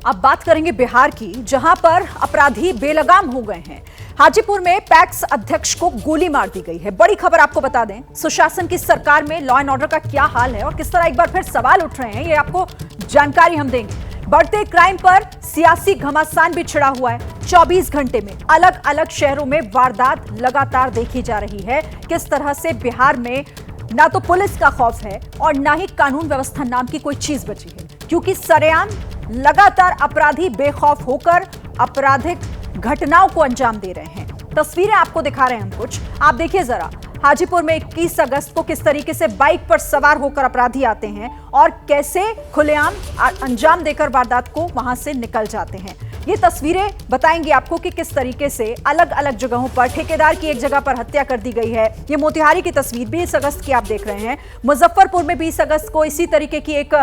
अब बात करेंगे बिहार की, जहां पर अपराधी बेलगाम हो गए हैं। हाजीपुर में पैक्स अध्यक्ष को गोली मार दी गई है। बड़ी खबर आपको बता दें, सुशासन की सरकार में लॉ एंड ऑर्डर का क्या हाल है और किस तरह एक बार फिर सवाल उठ रहे हैं, ये आपको जानकारी हम देंगे। बढ़ते क्राइम पर सियासी घमासान भी छिड़ा हुआ है। 24 घंटे में अलग अलग शहरों में वारदात लगातार देखी जा रही है। किस तरह से बिहार में ना तो पुलिस का खौफ है और ना ही कानून व्यवस्था नाम की कोई चीज बची है, क्योंकि सरेआम लगातार अपराधी बेखौफ होकर आपराधिक घटनाओं को अंजाम दे रहे हैं। तस्वीरें आपको दिखा रहे हैं हम कुछ, आप देखिए जरा। हाजीपुर में 21 अगस्त को किस तरीके से बाइक पर सवार होकर अपराधी आते हैं और कैसे खुलेआम अंजाम देकर वारदात को वहां से निकल जाते हैं। ये तस्वीरें बताएंगी आपको कि किस तरीके से अलग अलग जगहों पर ठेकेदार की एक जगह पर हत्या कर दी गई है। ये मोतिहारी की तस्वीर 20 अगस्त की आप देख रहे हैं। मुजफ्फरपुर में 20 अगस्त को इसी तरीके की एक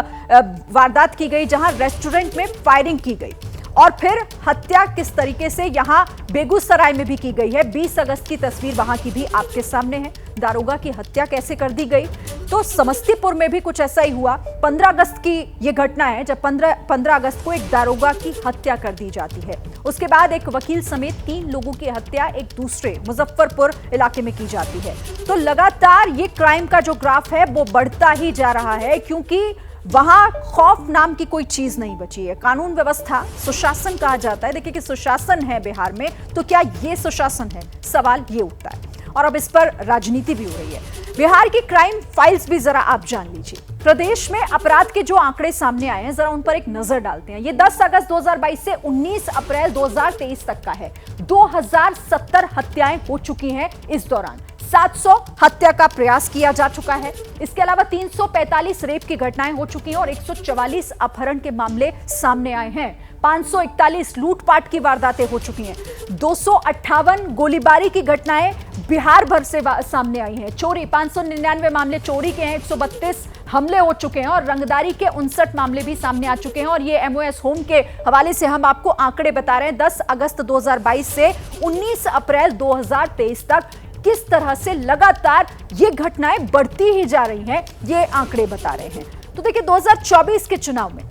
वारदात की गई, जहां रेस्टोरेंट में फायरिंग की गई और फिर हत्या किस तरीके से यहां बेगूसराय में भी की गई है। 20 अगस्त की तस्वीर वहां की भी आपके सामने है। दारोगा की हत्या कैसे कर दी गई, तो समस्तीपुर में भी कुछ ऐसा ही हुआ। 15 अगस्त की यह घटना है, जब 15 अगस्त को एक दारोगा की हत्या कर दी जाती है। उसके बाद एक वकील समेत 3 लोगों की हत्या एक दूसरे मुजफ्फरपुर इलाके में की जाती है। तो लगातार ये क्राइम का जो ग्राफ है वो बढ़ता ही जा रहा है, क्योंकि वहां खौफ नाम की कोई चीज नहीं बची है। कानून व्यवस्था, सुशासन कहा जाता है। देखिए कि सुशासन है बिहार में, तो क्या ये सुशासन है, सवाल ये उठता है। और अब इस पर राजनीति भी हो रही है। बिहार की क्राइम फाइल्स भी जरा आप जान लीजिए। प्रदेश में अपराध के जो आंकड़े सामने आए हैं, जरा उन पर एक नजर डालते हैं। ये 10 अगस्त 2022 से 19 अप्रैल 2023 तक का है। 2070 हत्याएं हो चुकी हैं इस दौरान। 700 हत्या का प्रयास किया जा चुका है। इसके अलावा 345 रेप की घटनाएं हो चुकी हैं और 144 अपहरण के मामले सामने आए हैं। 541 लूटपाट की वारदातें हो चुकी हैं। 258 गोलीबारी की घटनाएं बिहार भर से सामने आई हैं। चोरी 599 मामले चोरी के हैं। 132 हमले हो चुके हैं और रंगदारी के 59 मामले भी सामने आ चुके हैं। और ये एमओएस होम के हवाले से हम आपको आंकड़े बता रहे हैं। 10 अगस्त 2022 से 19 अप्रैल 2023 तक किस तरह से लगातार ये घटनाएं बढ़ती ही जा रही हैं, ये आंकड़े बता रहे हैं। तो देखिए 2024 के चुनाव में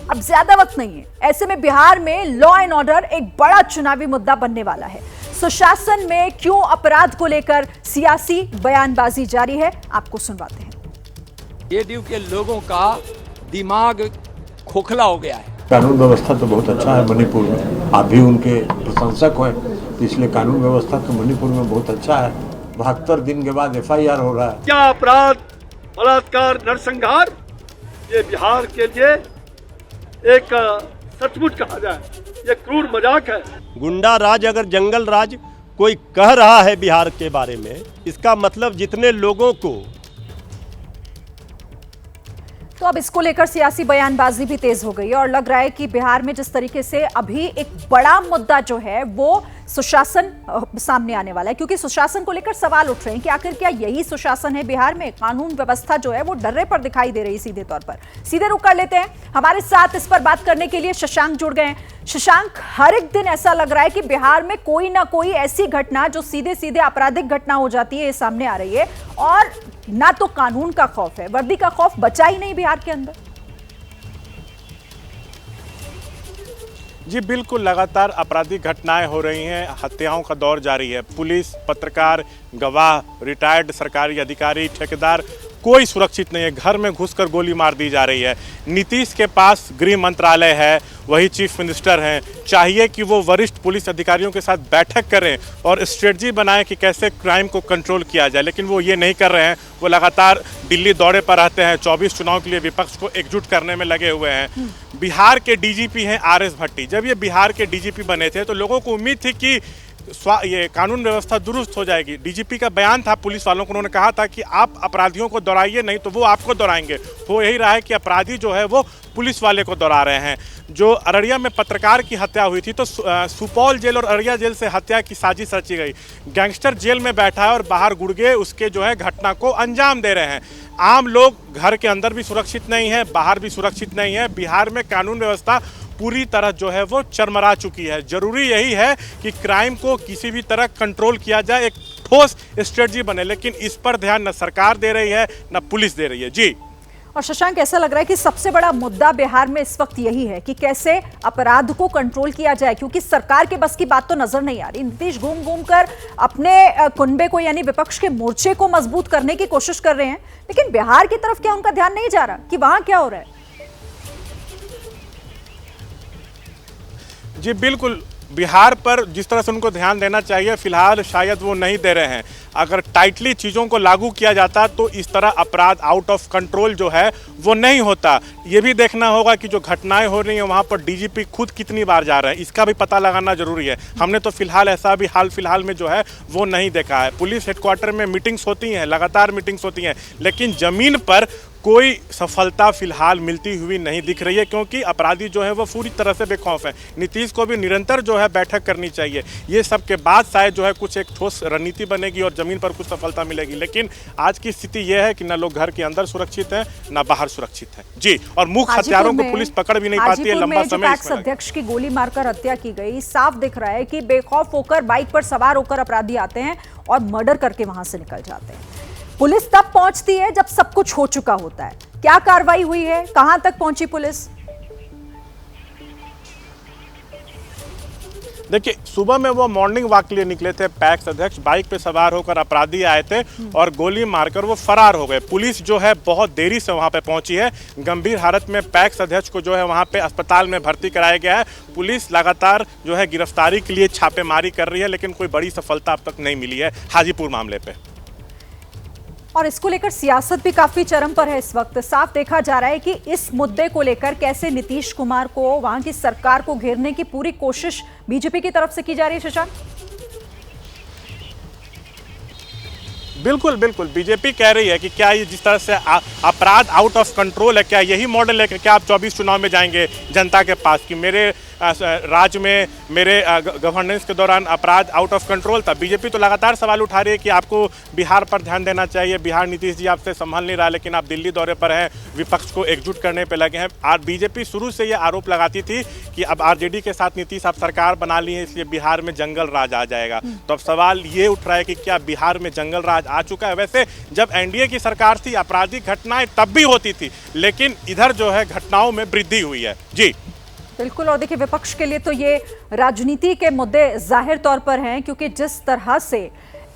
अब ज्यादा वक्त नहीं है। ऐसे में बिहार में लॉ एंड ऑर्डर एक बड़ा चुनावी मुद्दा बनने वाला है। सुशासन में क्यों अपराध को लेकर सियासी बयानबाजी जारी है, आपको सुनवाते हैं। जेडीयू के लोगों का दिमाग खोखला हो गया है। कानून व्यवस्था तो बहुत अच्छा है मणिपुर में, आप भी उनके प्रशंसक हैं। इसलिए कानून व्यवस्था तो मणिपुर में बहुत अच्छा है। 72 दिन के बाद FIR हो रहा है। क्या अपराध, बलात्कार, नरसंहार, ये बिहार के लिए एक सचमुच कहा जाए ये क्रूर मजाक है। गुंडा राज अगर जंगल राज कोई कह रहा है बिहार के बारे में, इसका मतलब जितने लोगों को। तो अब इसको लेकर सियासी बयानबाजी भी तेज हो गई है और लग रहा है कि बिहार में जिस तरीके से अभी एक बड़ा मुद्दा जो है वो सुशासन सामने आने वाला है, क्योंकि सुशासन को लेकर सवाल उठ रहे हैं कि आखिर क्या यही सुशासन है बिहार में। कानून व्यवस्था जो है वो डर्रे पर दिखाई दे रही सीधे तौर पर। सीधे रुख कर लेते हैं, हमारे साथ इस पर बात करने के लिए शशांक जुड़ गए हैं। शशांक, हर एक दिन ऐसा लग रहा है कि बिहार में कोई ना कोई ऐसी घटना जो सीधे सीधे आपराधिक घटना हो जाती है, ये सामने आ रही है। और ना तो कानून का खौफ है, वर्दी का खौफ बचा ही नहीं बिहार के अंदर। जी बिल्कुल, लगातार आपराधिक घटनाएं हो रही हैं, हत्याओं का दौर जारी है। पुलिस, पत्रकार, गवाह, रिटायर्ड सरकारी अधिकारी, ठेकेदार, कोई सुरक्षित नहीं है। घर में घुसकर गोली मार दी जा रही है। नीतीश के पास गृह मंत्रालय है, वही चीफ मिनिस्टर हैं। चाहिए कि वो वरिष्ठ पुलिस अधिकारियों के साथ बैठक करें और स्ट्रेटजी बनाएं कि कैसे क्राइम को कंट्रोल किया जाए, लेकिन वो ये नहीं कर रहे हैं। वो लगातार दिल्ली दौरे पर रहते हैं। 24 चुनाव के लिए विपक्ष को एकजुट करने में लगे हुए हैं। बिहार के डीजीपी हैं RS भट्टी। जब ये बिहार के डीजीपी बने थे तो लोगों को उम्मीद थी कि ये कानून व्यवस्था दुरुस्त हो जाएगी। डीजीपी का बयान था पुलिस वालों को, उन्होंने कहा था कि आप अपराधियों को दौड़ाइए, नहीं तो वो आपको दौड़ाएंगे। वो यही रहा है कि अपराधी जो है वो पुलिस वाले को दौड़ा रहे हैं। जो अररिया में पत्रकार की हत्या हुई थी, तो सुपौल जेल और अररिया जेल से हत्या की साजिश रची गई। गैंगस्टर जेल में बैठा है और बाहर गुर्गे उसके जो है घटना को अंजाम दे रहे हैं। आम लोग घर के अंदर भी सुरक्षित नहीं है, बाहर भी सुरक्षित नहीं है। बिहार में कानून व्यवस्था पूरी तरह जो है वो चरमरा चुकी है। जरूरी यही है कि क्राइम को किसी भी तरह कंट्रोल किया जाए, एक ठोस स्ट्रेटजी बने, लेकिन इस पर ध्यान न सरकार दे रही है न पुलिस दे रही है। जी और शशांक, ऐसा लग रहा है कि सबसे बड़ा मुद्दा बिहार में इस वक्त यही है कि कैसे अपराध को कंट्रोल किया जाए, क्योंकि सरकार के बस की बात तो नजर नहीं आ रही। नीतीश घूम घूम कर अपने कुनबे को यानी विपक्ष के मोर्चे को मजबूत करने की कोशिश कर रहे हैं, लेकिन बिहार की तरफ क्या उनका ध्यान नहीं जा रहा कि वहां क्या हो रहा है? जी बिल्कुल, बिहार पर जिस तरह से उनको ध्यान देना चाहिए फिलहाल शायद वो नहीं दे रहे हैं। अगर टाइटली चीज़ों को लागू किया जाता तो इस तरह अपराध आउट ऑफ कंट्रोल जो है वो नहीं होता। ये भी देखना होगा कि जो घटनाएं हो रही हैं वहाँ पर डीजीपी खुद कितनी बार जा रहे हैं, इसका भी पता लगाना जरूरी है। हमने तो फिलहाल ऐसा भी हाल फिलहाल में जो है वो नहीं देखा है। पुलिस हेडक्वार्टर में मीटिंग्स होती हैं, लगातार मीटिंग्स होती हैं, लेकिन ज़मीन पर कोई सफलता फिलहाल मिलती हुई नहीं दिख रही है, क्योंकि अपराधी जो है वो पूरी तरह से बेखौफ है। नीतीश को भी निरंतर जो है बैठक करनी चाहिए। ये सब के बाद शायद जो है कुछ एक ठोस रणनीति बनेगी और ज़मीन पर कुछ सफलता मिलेगी, लेकिन आज की स्थिति ये है कि न लोग घर के अंदर सुरक्षित हैं न बाहर सुरक्षित हैं। जी, और मुख्य हत्यारों को पुलिस पकड़ भी नहीं पाती है। लंबा समय पैक्स अध्यक्ष की गोली मारकर हत्या की गई, साफ दिख रहा है कि बेखौफ होकर बाइक पर सवार होकर अपराधी आते हैं और मर्डर करके वहां से निकल जाते हैं। पुलिस तब पहुंचती है जब सब कुछ हो चुका होता है। क्या कार्रवाई हुई है, कहां तक पहुंची पुलिस? देखिए, सुबह में वो मॉर्निंग वॉक के लिए निकले थे पैक्स अध्यक्ष, बाइक पे सवार होकर अपराधी आए थे और गोली मारकर वो फरार हो गए। पुलिस जो है बहुत देरी से वहां पे पहुंची है। गंभीर हालत में पैक्स अध्यक्ष को जो है वहां पे अस्पताल में भर्ती कराया गया है। पुलिस लगातार जो है गिरफ्तारी के लिए छापेमारी कर रही है, लेकिन कोई बड़ी सफलता अब तक नहीं मिली है हाजीपुर मामले पे। और इसको लेकर सियासत भी काफी चरम पर है इस वक्त। साफ देखा जा रहा है कि इस मुद्दे को लेकर कैसे नीतीश कुमार को, वहां की सरकार को घेरने की पूरी कोशिश बीजेपी की तरफ से की जा रही है। शशांक, बिल्कुल बिल्कुल, बीजेपी कह रही है कि क्या ये जिस तरह से अपराध आउट ऑफ कंट्रोल है, क्या यही मॉडल है कि क्या आप 24 चुनाव में जाएंगे जनता के पास कि मेरे राज्य में मेरे गवर्नेंस के दौरान अपराध आउट ऑफ कंट्रोल था। बीजेपी तो लगातार सवाल उठा रही है कि आपको बिहार पर ध्यान देना चाहिए, बिहार नीतीश जी आपसे संभल नहीं रहा, लेकिन आप दिल्ली दौरे पर हैं, विपक्ष को एकजुट करने पर लगे हैं। और बीजेपी शुरू से ये आरोप लगाती थी कि अब आरजेडी के साथ नीतीश आप सरकार बना ली है, इसलिए बिहार में जंगल राज आ जाएगा। तो अब सवाल ये उठ रहा है कि क्या बिहार में जंगल राज आ चुका है? वैसे जब एनडीए की सरकार थी आपराधिक घटनाएं तब भी होती थी, लेकिन इधर जो है घटनाओं में वृद्धि हुई है। जी बिल्कुल। और देखिए, विपक्ष के लिए तो ये राजनीति के मुद्दे जाहिर तौर पर हैं, क्योंकि जिस तरह से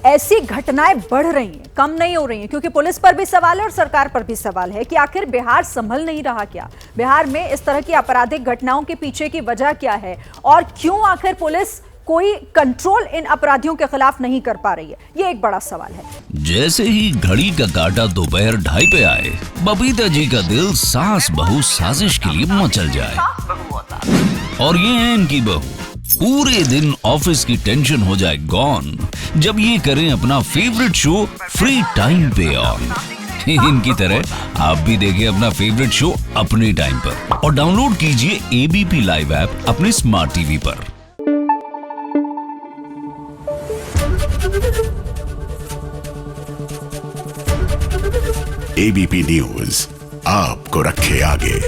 ऐसी घटनाएं बढ़ रही हैं, कम नहीं हो रही हैं, क्योंकि पुलिस पर भी सवाल है और सरकार पर भी सवाल है कि आखिर बिहार संभल नहीं रहा क्या? बिहार में इस तरह की आपराधिक घटनाओं के पीछे की वजह क्या है और क्यों आखिर पुलिस कोई कंट्रोल इन अपराधियों के खिलाफ नहीं कर पा रही है? ये एक बड़ा सवाल है। जैसे ही घड़ी का काटा दोपहर 2:30 पे आए, बबीता जी का दिल सास बहू साजिश के लिए मचल जाए। और ये है इनकी बहू, पूरे दिन ऑफिस की टेंशन हो जाए गॉन जब ये करें अपना फेवरेट शो फ्री टाइम पे ऑन। इनकी तरह आप भी देखिए अपना फेवरेट शो अपने टाइम पर और डाउनलोड कीजिए एबीपी लाइव ऐप अपने स्मार्ट टीवी पर। एबीपी न्यूज आपको रखे आगे।